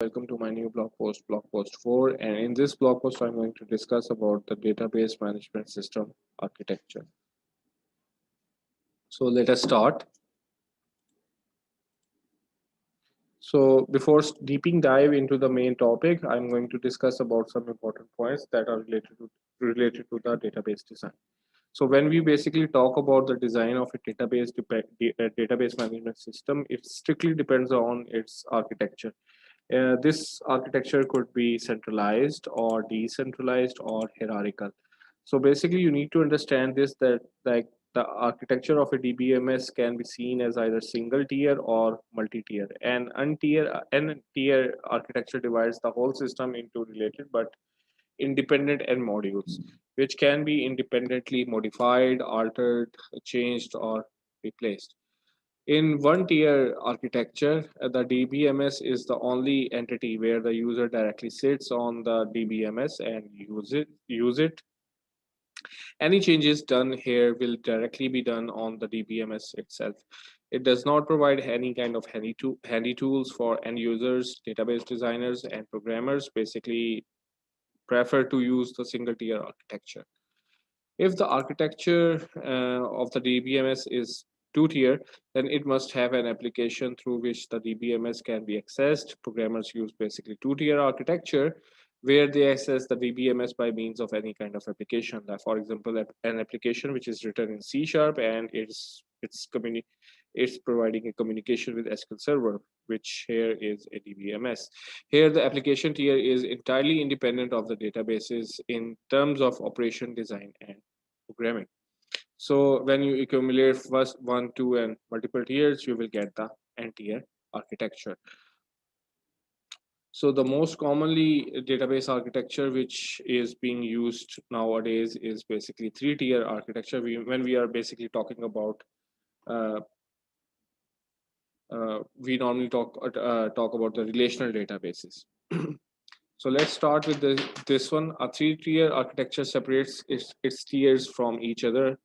Welcome to my new blog post 4. And in this blog post, I'm going to discuss about the database management system architecture. So let us start. So before deeping dive into the main topic, I'm going to discuss about some important points that are related to the database design. So when we basically talk about the design of a database management system, it strictly depends on its architecture. This architecture could be centralized or decentralized or hierarchical. So basically, you need to understand this that like the architecture of a DBMS can be seen as either single tier or multi-tier. And N-tier architecture divides the whole system into related but independent and modules, which can be independently modified, altered, changed, or replaced. In one tier architecture, the DBMS is the only entity where the user directly sits on the DBMS and use it. Any changes done here will directly be done on the DBMS itself. It does not provide any kind of handy tools for end users, database designers, and programmers. Basically, prefer to use the single tier architecture. If the architecture of the DBMS is two-tier, then it must have an application through which the DBMS can be accessed. Programmers use basically two-tier architecture where they access the DBMS by means of any kind of application. Like for example, an application which is written in C# and it's providing a communication with SQL Server, which here is a DBMS. Here, the application tier is entirely independent of the databases in terms of operation design and programming. So when you accumulate first one, two, and multiple tiers, you will get the n-tier architecture. So the most commonly database architecture which is being used nowadays is basically three-tier architecture. When we are basically talking about uh, we normally talk about the relational databases. So let's start with this one. A three-tier architecture separates its tiers from each other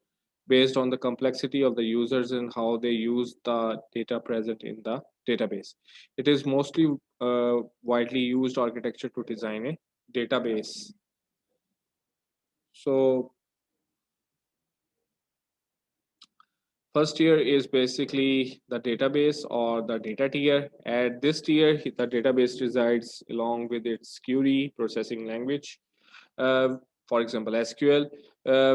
based on the complexity of the users and how they use the data present in the database. It is mostly widely used architecture to design a database. So first tier is basically the database or the data tier. At this tier, the database resides along with its query processing language. For example, SQL.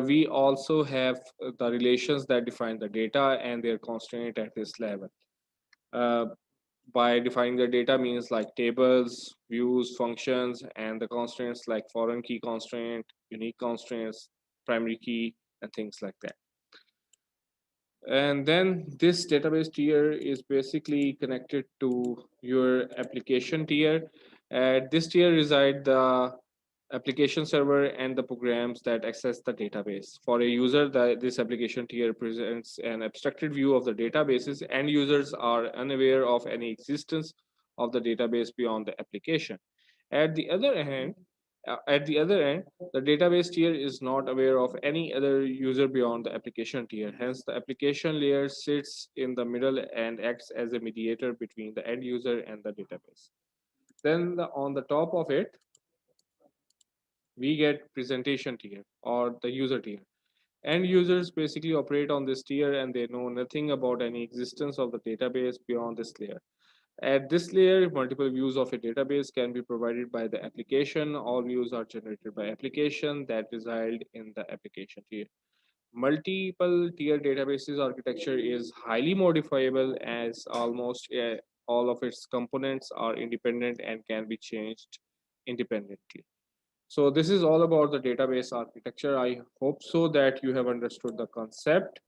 We also have the relations that define the data and their constraint at this level. Uh, by defining the data means like tables, views, functions, and the constraints like foreign key constraint, unique constraints, primary key, and things like that. And then this database tier is basically connected to your application tier. At this tier reside the application server and the programs that access the database. For a user, this application tier presents an abstracted view of the databases, and users are unaware of any existence of the database beyond the application. At the other hand, at the other end, the database tier is not aware of any other user beyond the application tier. Hence, the application layer sits in the middle and acts as a mediator between the end user and the database. Then on the top of it, we get presentation tier or the user tier. End users basically operate on this tier and they know nothing about any existence of the database beyond this layer. At this layer, multiple views of a database can be provided by the application. All views are generated by application that reside in the application tier. Multiple tier databases architecture is highly modifiable as almost all of its components are independent and can be changed independently. So this is all about the database architecture. I hope so that you have understood the concept.